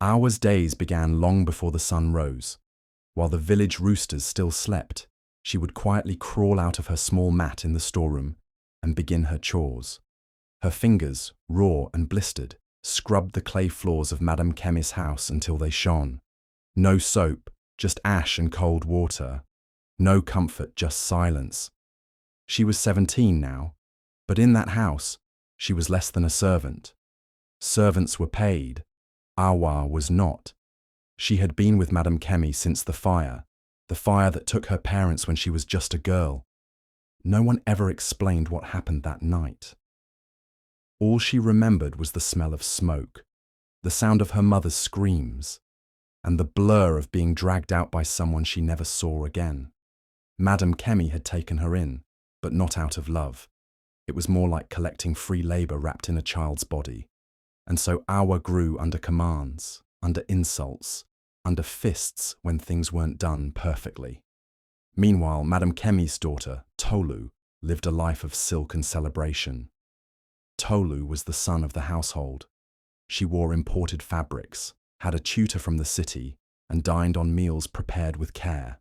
Awa's days began long before the sun rose. While the village roosters still slept, she would quietly crawl out of her small mat in the storeroom and begin her chores. Her fingers, raw and blistered, scrubbed the clay floors of Madame Kemi's house until they shone. No soap, just ash and cold water. No comfort, just silence. She was 17 now, but in that house, she was less than a servant. Servants were paid. Awa was not. She had been with Madame Kemi since the fire that took her parents when she was just a girl. No one ever explained what happened that night. All she remembered was the smell of smoke, the sound of her mother's screams, and the blur of being dragged out by someone she never saw again. Madame Kemi had taken her in, but not out of love. It was more like collecting free labor wrapped in a child's body. And so Awa grew under commands, under insults, under fists when things weren't done perfectly. Meanwhile, Madame Kemi's daughter, Tolu, lived a life of silk and celebration. Tolu was the son of the household. She wore imported fabrics, had a tutor from the city, and dined on meals prepared with care.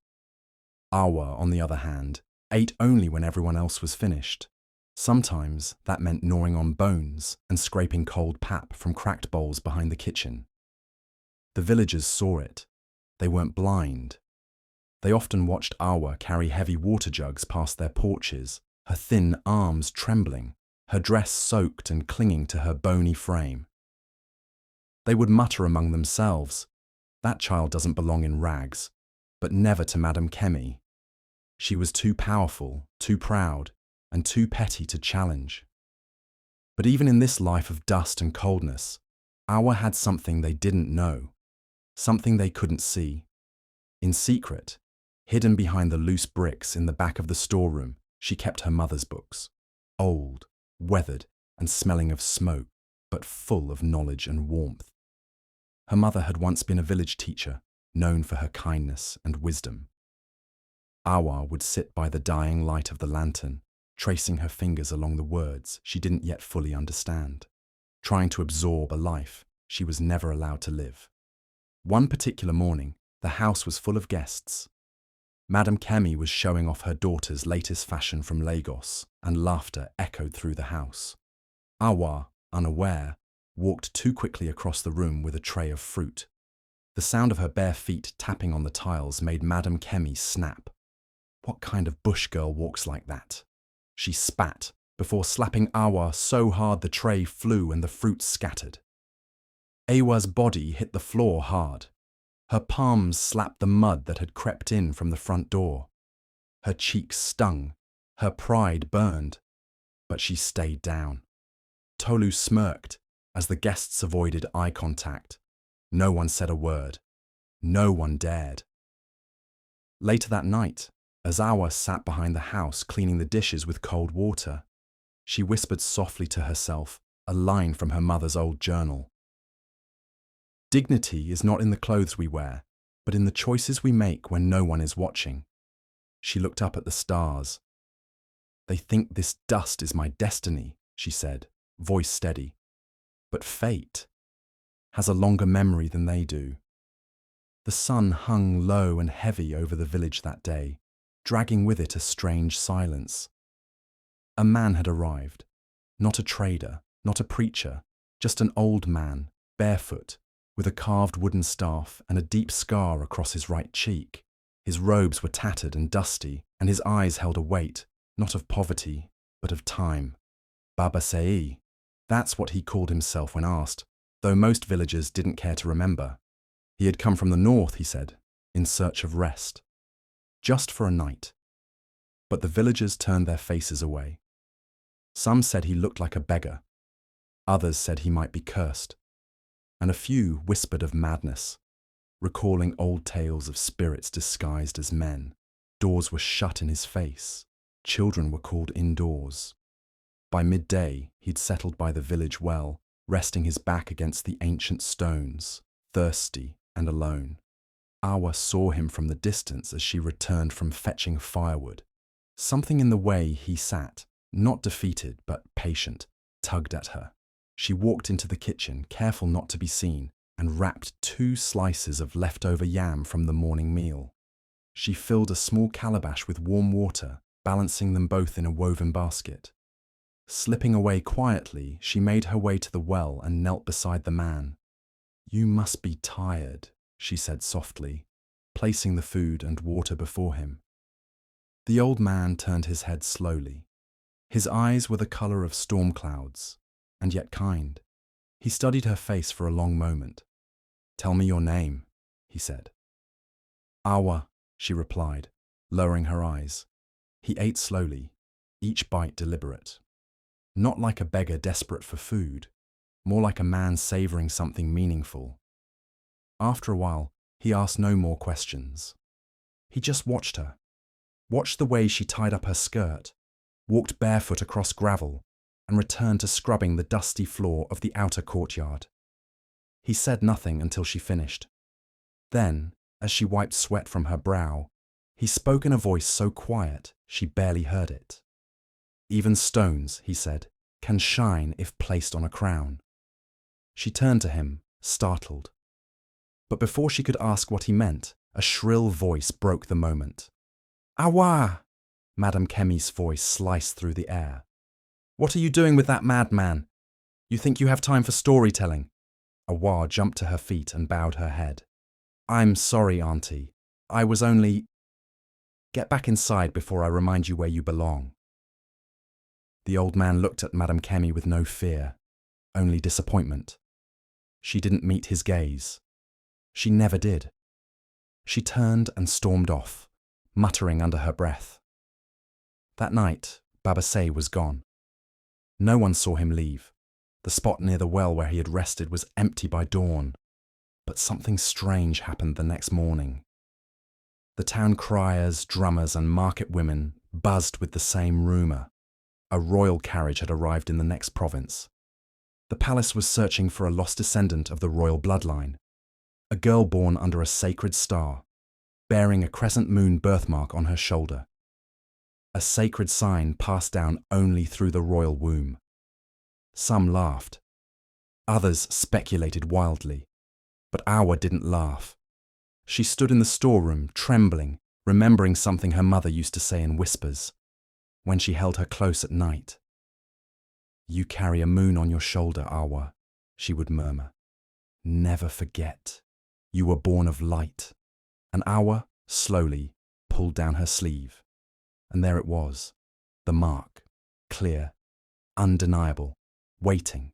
Awa, on the other hand, ate only when everyone else was finished. Sometimes that meant gnawing on bones and scraping cold pap from cracked bowls behind the kitchen. The villagers saw it. They weren't blind. They often watched Awa carry heavy water jugs past their porches, her thin arms trembling, her dress soaked and clinging to her bony frame. They would mutter among themselves, "That child doesn't belong in rags," but never to Madame Kemi. She was too powerful, too proud, and too petty to challenge. But even in this life of dust and coldness, Awa had something they didn't know, something they couldn't see. In secret, hidden behind the loose bricks in the back of the storeroom, she kept her mother's books, old, weathered, and smelling of smoke, but full of knowledge and warmth. Her mother had once been a village teacher, known for her kindness and wisdom. Awa would sit by the dying light of the lantern, tracing her fingers along the words she didn't yet fully understand, trying to absorb a life she was never allowed to live. One particular morning, the house was full of guests. Madame Kemi was showing off her daughter's latest fashion from Lagos, and laughter echoed through the house. Awa, unaware, walked too quickly across the room with a tray of fruit. The sound of her bare feet tapping on the tiles made Madame Kemi snap. What kind of bush girl walks like that? She spat, before slapping Awa so hard the tray flew and the fruit scattered. Awa's body hit the floor hard. Her palms slapped the mud that had crept in from the front door. Her cheeks stung, her pride burned, but she stayed down. Tolu smirked as the guests avoided eye contact. No one said a word. No one dared. Later that night, as Awa sat behind the house cleaning the dishes with cold water, she whispered softly to herself a line from her mother's old journal. "Dignity is not in the clothes we wear, but in the choices we make when no one is watching." She looked up at the stars. "They think this dust is my destiny," she said, voice steady. "But fate has a longer memory than they do." The sun hung low and heavy over the village that day, dragging with it a strange silence. A man had arrived, not a trader, not a preacher, just an old man, barefoot, with a carved wooden staff and a deep scar across his right cheek. His robes were tattered and dusty, and his eyes held a weight, not of poverty, but of time. Baba Sei, that's what he called himself when asked, though most villagers didn't care to remember. He had come from the north, he said, in search of rest. Just for a night. But the villagers turned their faces away. Some said he looked like a beggar. Others said he might be cursed. And a few whispered of madness, recalling old tales of spirits disguised as men. Doors were shut in his face. Children were called indoors. By midday, he'd settled by the village well, resting his back against the ancient stones, thirsty and alone. Awa saw him from the distance as she returned from fetching firewood. Something in the way he sat, not defeated but patient, tugged at her. She walked into the kitchen, careful not to be seen, and wrapped 2 slices of leftover yam from the morning meal. She filled a small calabash with warm water, balancing them both in a woven basket. Slipping away quietly, she made her way to the well and knelt beside the man. "You must be tired," she said softly, placing the food and water before him. The old man turned his head slowly. His eyes were the color of storm clouds, and yet kind. He studied her face for a long moment. "Tell me your name," he said. "Awa," she replied, lowering her eyes. He ate slowly, each bite deliberate. Not like a beggar desperate for food, more like a man savoring something meaningful. After a while, he asked no more questions. He just watched her, watched the way she tied up her skirt, walked barefoot across gravel, and returned to scrubbing the dusty floor of the outer courtyard. He said nothing until she finished. Then, as she wiped sweat from her brow, he spoke in a voice so quiet she barely heard it. "Even stones," he said, "can shine if placed on a crown." She turned to him, startled. But before she could ask what he meant, a shrill voice broke the moment. "Awa!" Madame Kemi's voice sliced through the air. "What are you doing with that madman? You think you have time for storytelling?" Awa jumped to her feet and bowed her head. "I'm sorry, Auntie. I was only... Get back inside before I remind you where you belong." The old man looked at Madame Kemi with no fear, only disappointment. She didn't meet his gaze. She never did. She turned and stormed off, muttering under her breath. That night, Babasay was gone. No one saw him leave. The spot near the well where he had rested was empty by dawn. But something strange happened the next morning. The town criers, drummers, and market women buzzed with the same rumour. A royal carriage had arrived in the next province. The palace was searching for a lost descendant of the royal bloodline, a girl born under a sacred star, bearing a crescent moon birthmark on her shoulder. A sacred sign passed down only through the royal womb. Some laughed. Others speculated wildly. But Awa didn't laugh. She stood in the storeroom, trembling, remembering something her mother used to say in whispers, when she held her close at night. "You carry a moon on your shoulder, Awa," she would murmur. "Never forget. You were born of light." And Awa, slowly, pulled down her sleeve. And there it was, the mark, clear, undeniable, waiting.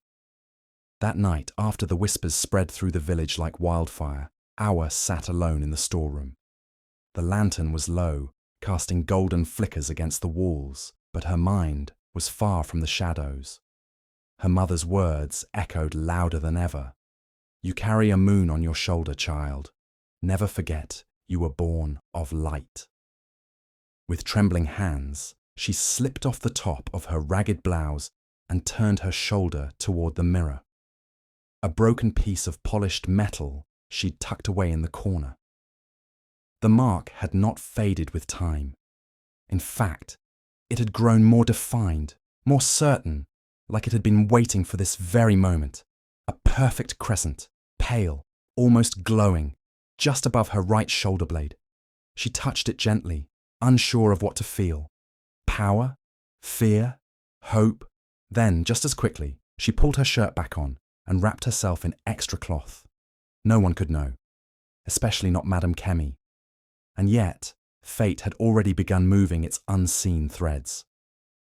That night, after the whispers spread through the village like wildfire, Awa sat alone in the storeroom. The lantern was low, casting golden flickers against the walls, but her mind was far from the shadows. Her mother's words echoed louder than ever. "You carry a moon on your shoulder, child. Never forget, you were born of light." With trembling hands, she slipped off the top of her ragged blouse and turned her shoulder toward the mirror. A broken piece of polished metal she'd tucked away in the corner. The mark had not faded with time. In fact, it had grown more defined, more certain, like it had been waiting for this very moment. A perfect crescent, pale, almost glowing, just above her right shoulder blade. She touched it gently, unsure of what to feel. Power? Fear? Hope? Then, just as quickly, she pulled her shirt back on and wrapped herself in extra cloth. No one could know, especially not Madame Kemi. And yet, fate had already begun moving its unseen threads.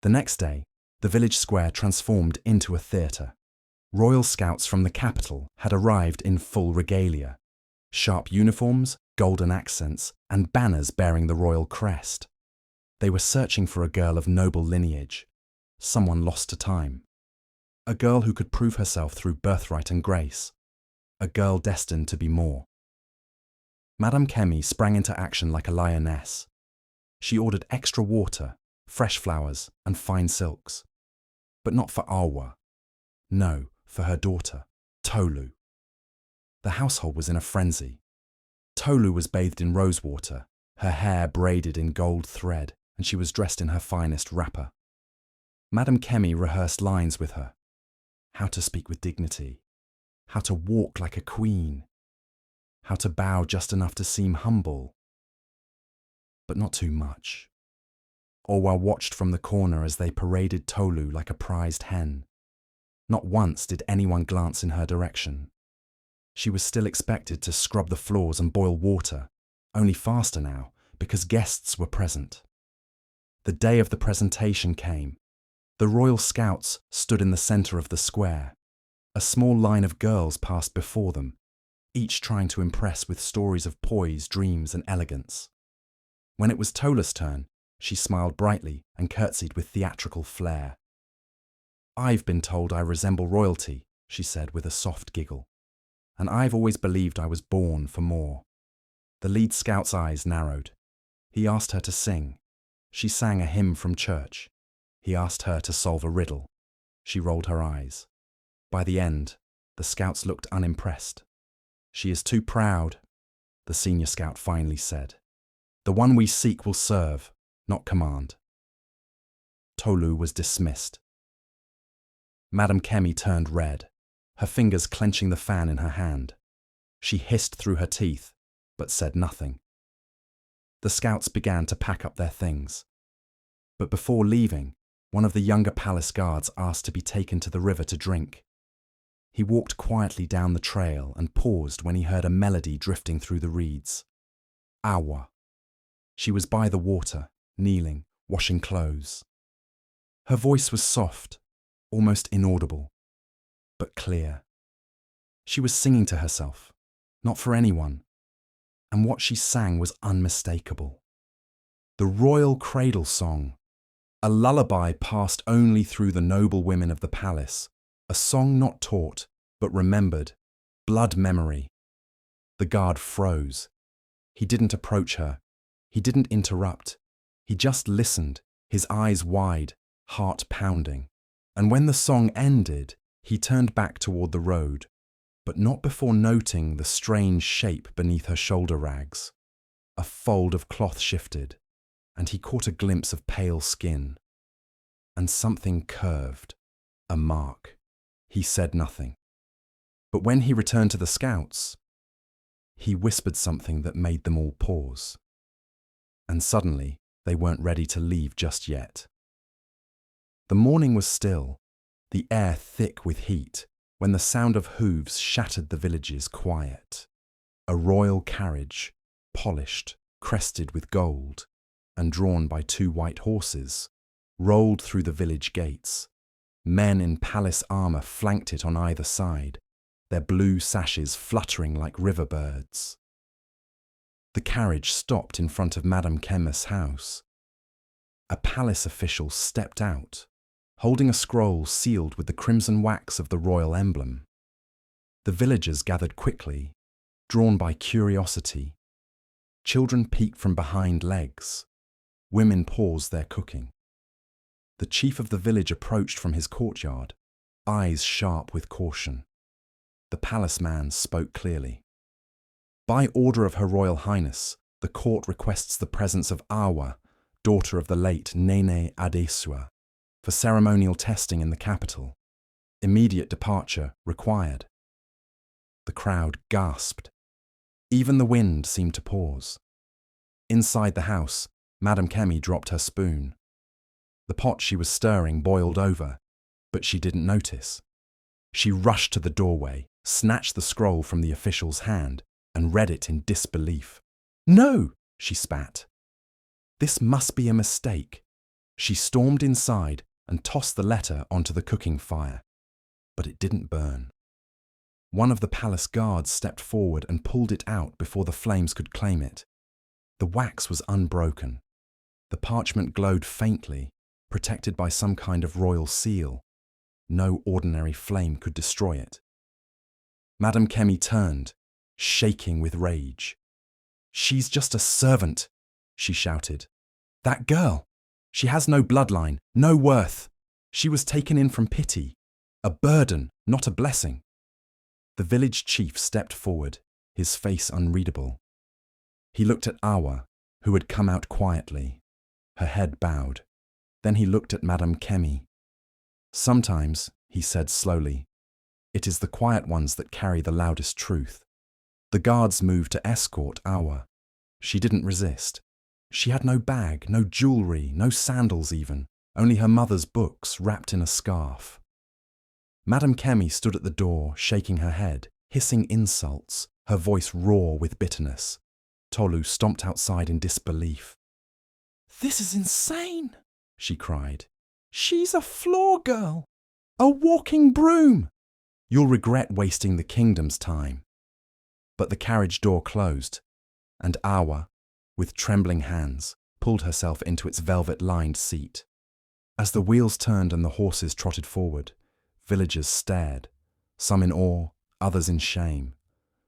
The next day, the village square transformed into a theatre. Royal scouts from the capital had arrived in full regalia. Sharp uniforms, golden accents, and banners bearing the royal crest. They were searching for a girl of noble lineage, someone lost to time. A girl who could prove herself through birthright and grace. A girl destined to be more. Madame Kemi sprang into action like a lioness. She ordered extra water, fresh flowers, and fine silks. But not for Awa. No, for her daughter, Tolu. The household was in a frenzy. Tolu was bathed in rosewater, her hair braided in gold thread, and she was dressed in her finest wrapper. Madame Kemi rehearsed lines with her. How to speak with dignity. how to walk like a queen, how to bow just enough to seem humble, but not too much. Orwa watched from the corner as they paraded Tolu like a prized hen. Not once did anyone glance in her direction. She was still expected to scrub the floors and boil water, only faster now, because guests were present. The day of the presentation came. The Royal Scouts stood in the centre of the square. A small line of girls passed before them, each trying to impress with stories of poise, dreams, and elegance. When it was Tola's turn, she smiled brightly and curtsied with theatrical flair. "I've been told I resemble royalty," she said with a soft giggle. "And I've always believed I was born for more." The lead scout's eyes narrowed. He asked her to sing. She sang a hymn from church. He asked her to solve a riddle. She rolled her eyes. By the end, the scouts looked unimpressed. "She is too proud," the senior scout finally said. "The one we seek will serve, not command." Tolu was dismissed. Madame Kemi turned red, her fingers clenching the fan in her hand. She hissed through her teeth, but said nothing. The scouts began to pack up their things. But before leaving, one of the younger palace guards asked to be taken to the river to drink. He walked quietly down the trail and paused when he heard a melody drifting through the reeds. Awa. She was by the water, kneeling, washing clothes. Her voice was soft, almost inaudible, but clear. She was singing to herself, not for anyone, and what she sang was unmistakable. The royal cradle song, a lullaby passed only through the noble women of the palace, a song not taught, but remembered, blood memory. The guard froze. He didn't approach her. He didn't interrupt. He just listened, his eyes wide, heart pounding. And when the song ended, he turned back toward the road, but not before noting the strange shape beneath her shoulder rags. A fold of cloth shifted, and he caught a glimpse of pale skin. And something curved, a mark. He said nothing. But when he returned to the scouts, he whispered something that made them all pause. And suddenly, they weren't ready to leave just yet. The morning was still, the air thick with heat, when the sound of hooves shattered the village's quiet. A royal carriage, polished, crested with gold, and drawn by 2 white horses, rolled through the village gates. Men in palace armour flanked it on either side, their blue sashes fluttering like river birds. The carriage stopped in front of Madame Kemi's house. A palace official stepped out, holding a scroll sealed with the crimson wax of the royal emblem. The villagers gathered quickly, drawn by curiosity. Children peeked from behind legs. Women paused their cooking. The chief of the village approached from his courtyard, eyes sharp with caution. The palace man spoke clearly. "By order of Her Royal Highness, the court requests the presence of Awa, daughter of the late Nene Adesua, for ceremonial testing in the capital. Immediate departure required." The crowd gasped. Even the wind seemed to pause. Inside the house, Madame Kemi dropped her spoon. The pot she was stirring boiled over, but she didn't notice. She rushed to the doorway, snatched the scroll from the official's hand, and read it in disbelief. "No!" she spat. "This must be a mistake." She stormed inside and tossed the letter onto the cooking fire, but it didn't burn. One of the palace guards stepped forward and pulled it out before the flames could claim it. The wax was unbroken. The parchment glowed faintly, protected by some kind of royal seal. No ordinary flame could destroy it. Madame Kemi turned, shaking with rage. "She's just a servant," she shouted. "That girl, she has no bloodline, no worth. She was taken in from pity, a burden, not a blessing." The village chief stepped forward, his face unreadable. He looked at Awa, who had come out quietly. Her head bowed. Then he looked at Madame Kemi. "Sometimes," he said slowly, It is the quiet ones that carry the loudest truth. The guards moved to escort Awa. She didn't resist. She had no bag, no jewelry, no sandals even, only her mother's books wrapped in a scarf. Madame Kemi stood at the door, shaking her head, hissing insults, her voice raw with bitterness. Tolu stomped outside in disbelief. "This is insane," she cried. "She's a floor girl, a walking broom. You'll regret wasting the kingdom's time." But the carriage door closed, and Awa, with trembling hands, pulled herself into its velvet-lined seat. As the wheels turned and the horses trotted forward, villagers stared, some in awe, others in shame.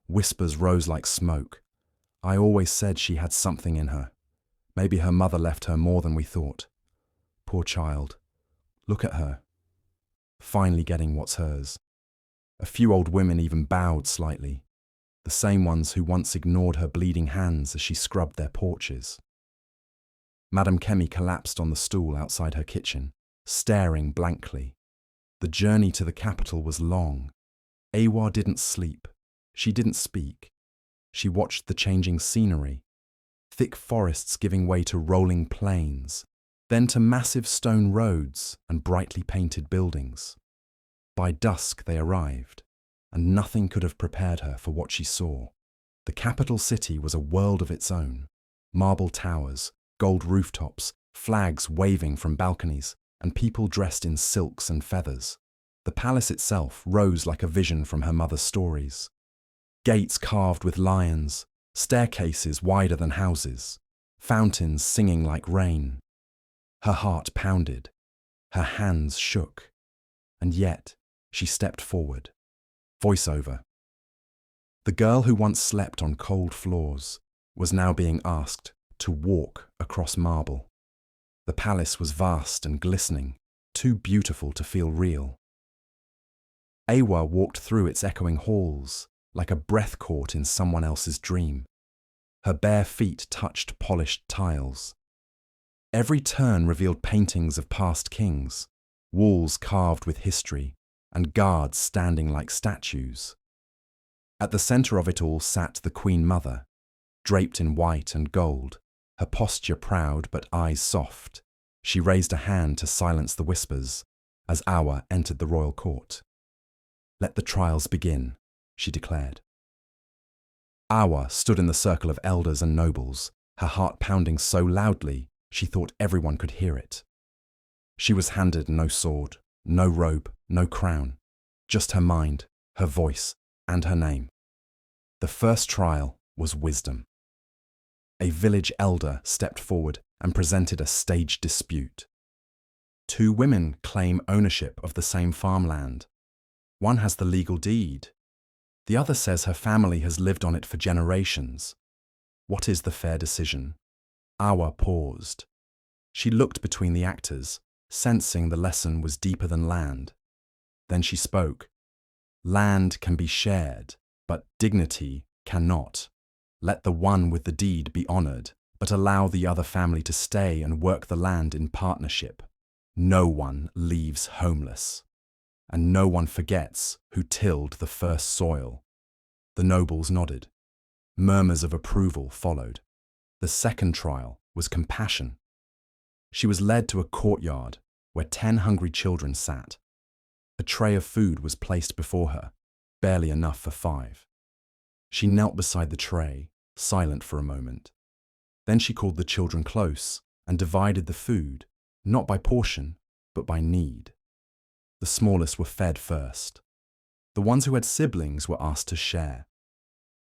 Whispers rose like smoke. "I always said she had something in her. Maybe her mother left her more than we thought. Poor child. Look at her. Finally getting what's hers." A few old women even bowed slightly, the same ones who once ignored her bleeding hands as she scrubbed their porches. Madame Kemi collapsed on the stool outside her kitchen, staring blankly. The journey to the capital was long. Awa didn't sleep. She didn't speak. She watched the changing scenery, thick forests giving way to rolling plains, then to massive stone roads and brightly painted buildings. By dusk they arrived, and nothing could have prepared her for what she saw. The capital city was a world of its own. Marble towers, gold rooftops, flags waving from balconies, and people dressed in silks and feathers. The palace itself rose like a vision from her mother's stories. Gates carved with lions, staircases wider than houses, fountains singing like rain. Her heart pounded, her hands shook, and yet she stepped forward. Voiceover. The girl who once slept on cold floors was now being asked to walk across marble. The palace was vast and glistening, too beautiful to feel real. Awa walked through its echoing halls like a breath caught in someone else's dream. Her bare feet touched polished tiles. Every turn revealed paintings of past kings, walls carved with history, and guards standing like statues. At the centre of it all sat the Queen Mother, draped in white and gold, her posture proud but eyes soft. She raised a hand to silence the whispers as Awa entered the royal court. "Let the trials begin," she declared. Awa stood in the circle of elders and nobles, her heart pounding so loudly she thought everyone could hear it. She was handed no sword, no robe, no crown, just her mind, her voice, and her name. The first trial was wisdom. A village elder stepped forward and presented a staged dispute. Two women claim ownership of the same farmland. One has the legal deed. The other says her family has lived on it for generations. What is the fair decision? Awa paused. She looked between the actors, sensing the lesson was deeper than land. Then she spoke. "Land can be shared, but dignity cannot. Let the one with the deed be honored, but allow the other family to stay and work the land in partnership. No one leaves homeless, and no one forgets who tilled the first soil." The nobles nodded. Murmurs of approval followed. The second trial was compassion. She was led to a courtyard where 10 hungry children sat. A tray of food was placed before her, barely enough for 5. She knelt beside the tray, silent for a moment. Then she called the children close and divided the food, not by portion, but by need. The smallest were fed first. The ones who had siblings were asked to share.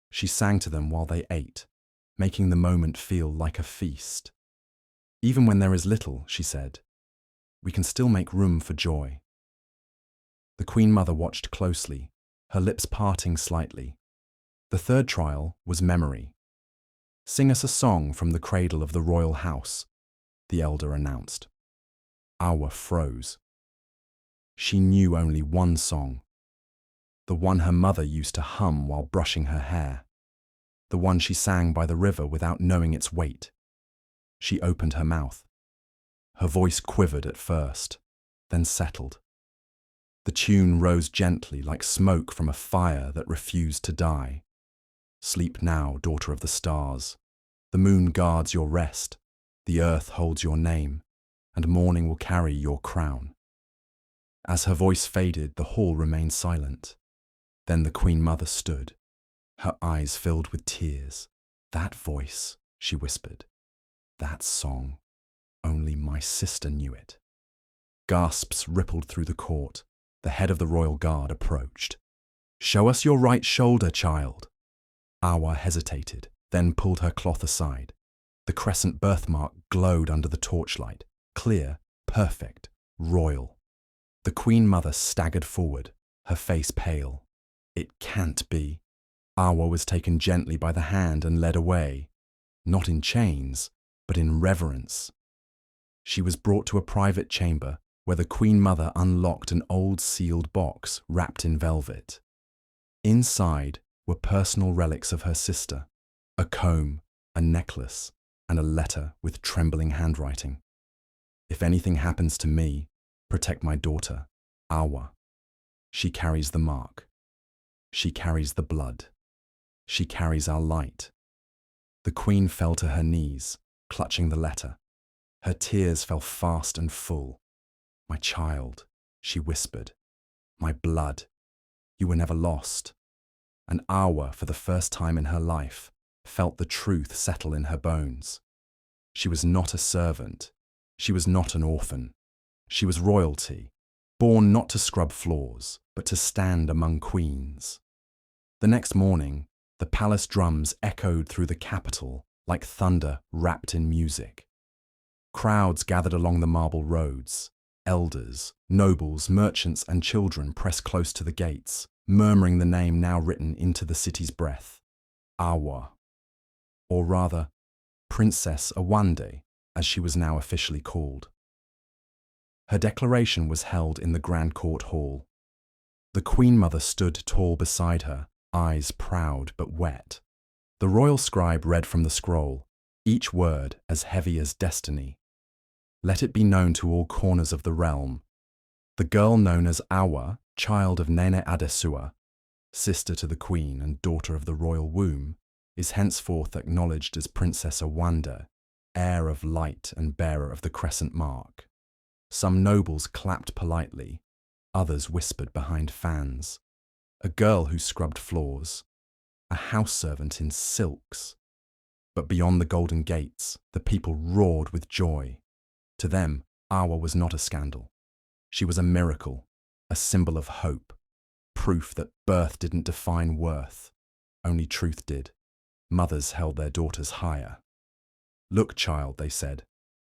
She sang to them while they ate, making the moment feel like a feast. "Even when there is little," she said, "we can still make room for joy." The Queen Mother watched closely, her lips parting slightly. The third trial was memory. "Sing us a song from the cradle of the royal house," the elder announced. Awa froze. She knew only one song, the one her mother used to hum while brushing her hair, the one she sang by the river without knowing its weight. She opened her mouth. Her voice quivered at first, then settled. The tune rose gently like smoke from a fire that refused to die. Sleep now, daughter of the stars. The moon guards your rest, the earth holds your name, and morning will carry your crown. As her voice faded, the hall remained silent. Then the Queen Mother stood, her eyes filled with tears. That voice, she whispered, that song, only my sister knew it. Gasps rippled through the court. The head of the royal guard approached. "Show us your right shoulder, child." Awa hesitated, then pulled her cloth aside. The crescent birthmark glowed under the torchlight, clear, perfect, royal. The Queen Mother staggered forward, her face pale. It can't be. Awa was taken gently by the hand and led away, not in chains, but in reverence. She was brought to a private chamber where the Queen Mother unlocked an old sealed box wrapped in velvet. Inside were personal relics of her sister, a comb, a necklace, and a letter with trembling handwriting. "If anything happens to me, protect my daughter, Awa. She carries the mark. She carries the blood. She carries our light." The Queen fell to her knees, clutching the letter. Her tears fell fast and full. "My child," she whispered, "my blood, you were never lost." And Awa, for the first time in her life, felt the truth settle in her bones. She was not a servant. She was not an orphan. She was royalty, born not to scrub floors, but to stand among queens. The next morning, the palace drums echoed through the capital like thunder wrapped in music. Crowds gathered along the marble roads. Elders, nobles, merchants, and children pressed close to the gates, murmuring the name now written into the city's breath, Awa. Or rather, Princess Awande, as she was now officially called. Her declaration was held in the Grand Court Hall. The Queen Mother stood tall beside her, eyes proud but wet. The royal scribe read from the scroll, each word as heavy as destiny. "Let it be known to all corners of the realm. The girl known as Awa, child of Nene Adesua, sister to the Queen and daughter of the royal womb, is henceforth acknowledged as Princess Awande, heir of light and bearer of the crescent mark." Some nobles clapped politely, others whispered behind fans. A girl who scrubbed floors, a house servant in silks. But beyond the golden gates, the people roared with joy. To them, Awa was not a scandal. She was a miracle, a symbol of hope, proof that birth didn't define worth, only truth did. Mothers held their daughters higher. "Look, child," they said,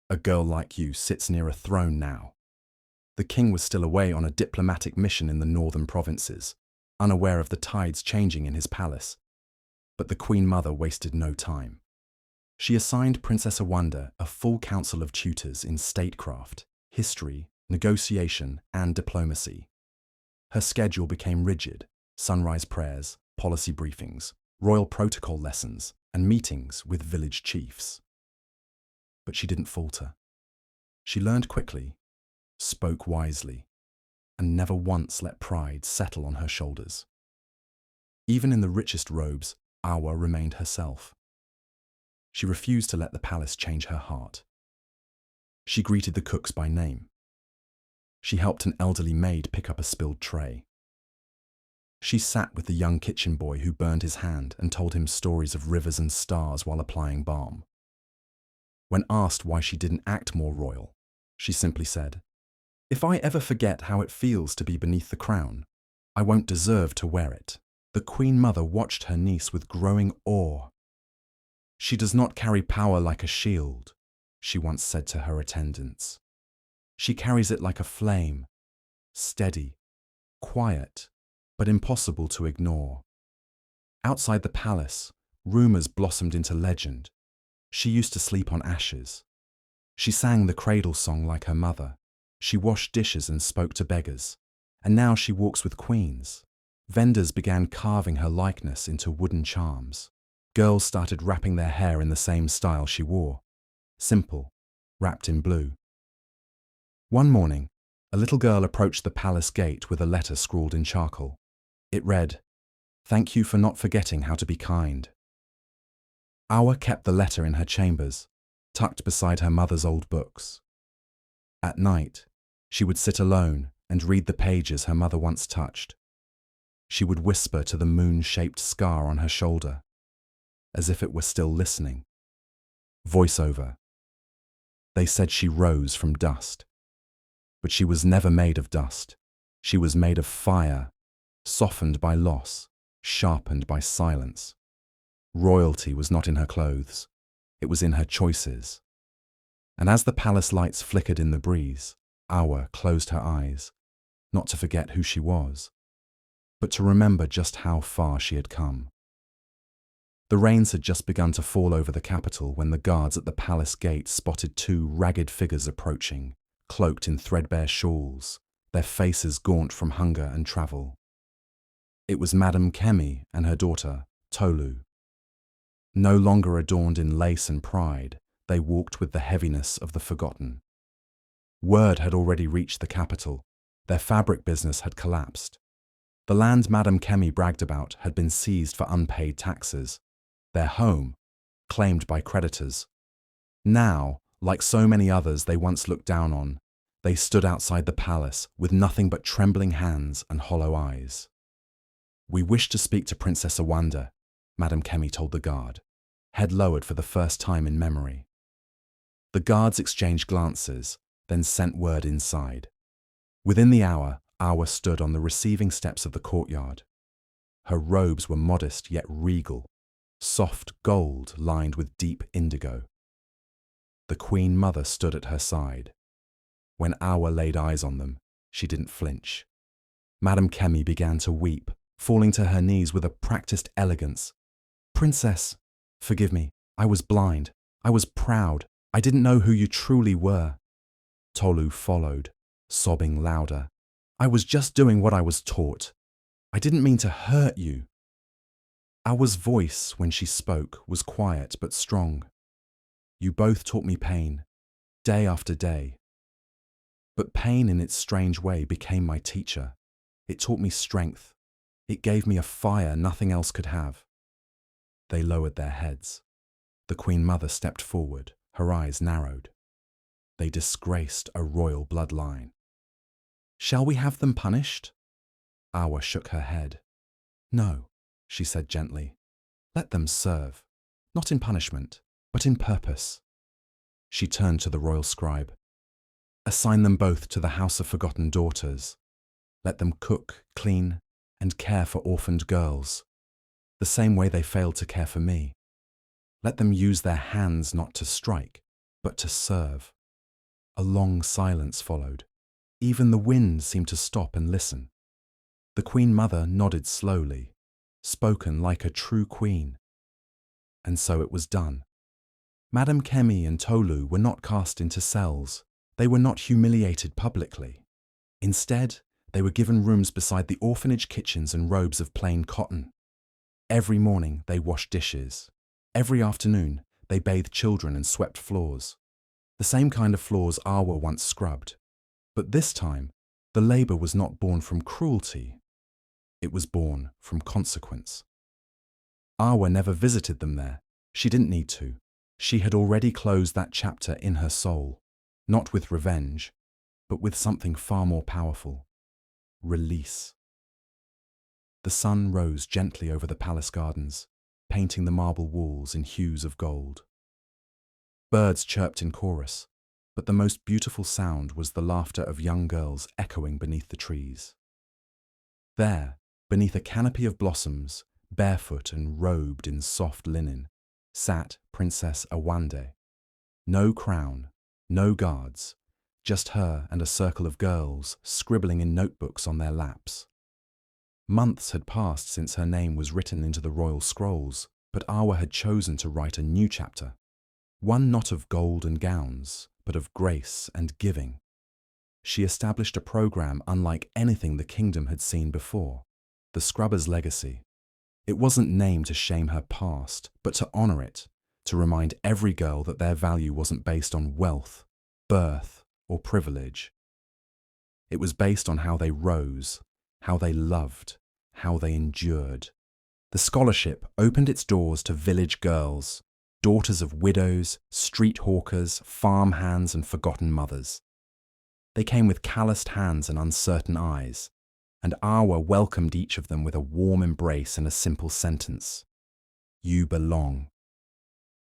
"a girl like you sits near a throne now." The king was still away on a diplomatic mission in the northern provinces, unaware of the tides changing in his palace. But the Queen Mother wasted no time. She assigned Princess Awande a full council of tutors in statecraft, history, negotiation, and diplomacy. Her schedule became rigid: sunrise prayers, policy briefings, royal protocol lessons, and meetings with village chiefs. But she didn't falter. She learned quickly, spoke wisely, and never once let pride settle on her shoulders. Even in the richest robes, Awa remained herself. She refused to let the palace change her heart. She greeted the cooks by name. She helped an elderly maid pick up a spilled tray. She sat with the young kitchen boy who burned his hand and told him stories of rivers and stars while applying balm. When asked why she didn't act more royal, she simply said, "If I ever forget how it feels to be beneath the crown, I won't deserve to wear it." The Queen Mother watched her niece with growing awe. "She does not carry power like a shield," she once said to her attendants. "She carries it like a flame, steady, quiet, but impossible to ignore." Outside the palace, rumors blossomed into legend. She used to sleep on ashes. She sang the cradle song like her mother. She washed dishes and spoke to beggars. And now she walks with queens. Vendors began carving her likeness into wooden charms. Girls started wrapping their hair in the same style she wore. Simple, wrapped in blue. One morning, A little girl approached the palace gate with a letter scrawled in charcoal. It read, "Thank you for not forgetting how to be kind." Awa kept the letter in her chambers, tucked beside her mother's old books. At night, she would sit alone and read the pages her mother once touched. She would whisper to the moon-shaped scar on her shoulder, as if it were still listening. Voiceover. They said she rose from dust. But she was never made of dust. She was made of fire, softened by loss, sharpened by silence. Royalty was not in her clothes. It was in her choices. And as the palace lights flickered in the breeze, Awa closed her eyes, not to forget who she was, but to remember just how far she had come. The rains had just begun to fall over the capital when the guards at the palace gate spotted two ragged figures approaching, cloaked in threadbare shawls, their faces gaunt from hunger and travel. It was Madame Kemi and her daughter, Tolu. No longer adorned in lace and pride, they walked with the heaviness of the forgotten. Word had already reached the capital. Their fabric business had collapsed. The land Madame Kemi bragged about had been seized for unpaid taxes. Their home, claimed by creditors. Now, like so many others they once looked down on, they stood outside the palace with nothing but trembling hands and hollow eyes. "We wish to speak to Princess Awanda," Madame Kemi told the guard, head lowered for the first time in memory. The guards exchanged glances, then sent word inside. Within the hour, Awa stood on the receiving steps of the courtyard. Her robes were modest yet regal, soft gold lined with deep indigo. The Queen Mother stood at her side. When Awa laid eyes on them, she didn't flinch. Madame Kemi began to weep, falling to her knees with a practiced elegance. "Princess, forgive me. I was blind. I was proud. I didn't know who you truly were." Tolu followed, sobbing louder. "I was just doing what I was taught. I didn't mean to hurt you." Awa's voice, when she spoke, was quiet but strong. "You both taught me pain, day after day. But pain in its strange way became my teacher. It taught me strength. It gave me a fire nothing else could have." They lowered their heads. The Queen Mother stepped forward, her eyes narrowed. They disgraced a royal bloodline. "Shall we have them punished?" Awa shook her head. "No," she said gently. "Let them serve, not in punishment, but in purpose." She turned to the royal scribe. "Assign them both to the House of Forgotten Daughters. Let them cook, clean, and care for orphaned girls, the same way they failed to care for me. Let them use their hands not to strike, but to serve." A long silence followed. Even the wind seemed to stop and listen. The Queen Mother nodded slowly, spoken like a true queen. And so it was done. Madame Kemi and Tolu were not cast into cells. They were not humiliated publicly. Instead, they were given rooms beside the orphanage kitchens and robes of plain cotton. Every morning they washed dishes. Every afternoon they bathed children and swept floors. The same kind of floors Awa once scrubbed. But this time, the labour was not born from cruelty. It was born from consequence. Awa never visited them there. She didn't need to. She had already closed that chapter in her soul, not with revenge, but with something far more powerful: release. The sun rose gently over the palace gardens, painting the marble walls in hues of gold. Birds chirped in chorus, but the most beautiful sound was the laughter of young girls echoing beneath the trees. There, beneath a canopy of blossoms, barefoot and robed in soft linen, sat Princess Awanda. No crown, no guards, just her and a circle of girls scribbling in notebooks on their laps. Months had passed since her name was written into the royal scrolls, but Awa had chosen to write a new chapter, one not of gold and gowns, but of grace and giving. She established a program unlike anything the kingdom had seen before, the Scrubber's Legacy. It wasn't named to shame her past, but to honor it, to remind every girl that their value wasn't based on wealth, birth, or privilege. It was based on how they rose, how they loved, how they endured. The scholarship opened its doors to village girls, daughters of widows, street hawkers, farm hands, and forgotten mothers. They came with calloused hands and uncertain eyes, and Awa welcomed each of them with a warm embrace and a simple sentence: "You belong."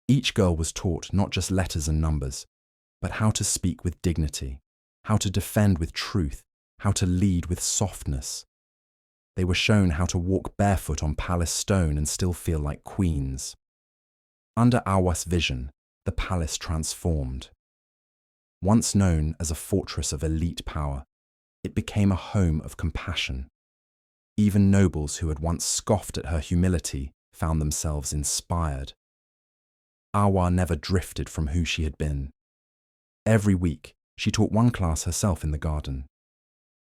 Each girl was taught not just letters and numbers, but how to speak with dignity, how to defend with truth, how to lead with softness. They were shown how to walk barefoot on palace stone and still feel like queens. Under Awa's vision, the palace transformed. Once known as a fortress of elite power, it became a home of compassion. Even nobles who had once scoffed at her humility found themselves inspired. Awa never drifted from who she had been. Every week, she taught one class herself in the garden.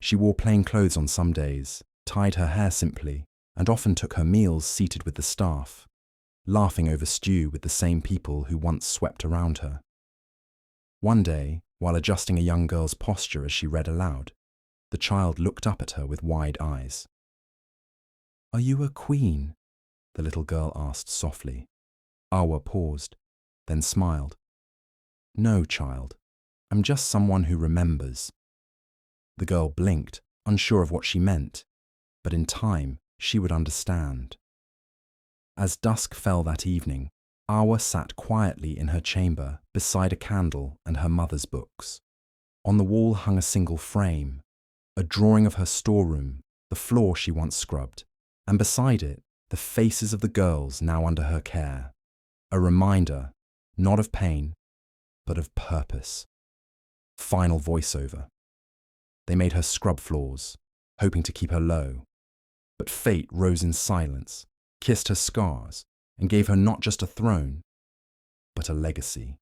She wore plain clothes on some days, tied her hair simply, and often took her meals seated with the staff, laughing over stew with the same people who once swept around her. One day, while adjusting a young girl's posture as she read aloud, the child looked up at her with wide eyes. "Are you a queen?" the little girl asked softly. Awa paused, then smiled. "No, child. I'm just someone who remembers." The girl blinked, unsure of what she meant, but in time she would understand. As dusk fell that evening, Awa sat quietly in her chamber beside a candle and her mother's books. On the wall hung a single frame, a drawing of her storeroom, the floor she once scrubbed, and beside it, the faces of the girls now under her care. A reminder, not of pain, but of purpose. Final voiceover. They made her scrub floors, hoping to keep her low. But fate rose in silence, kissed her scars, and gave her not just a throne, but a legacy.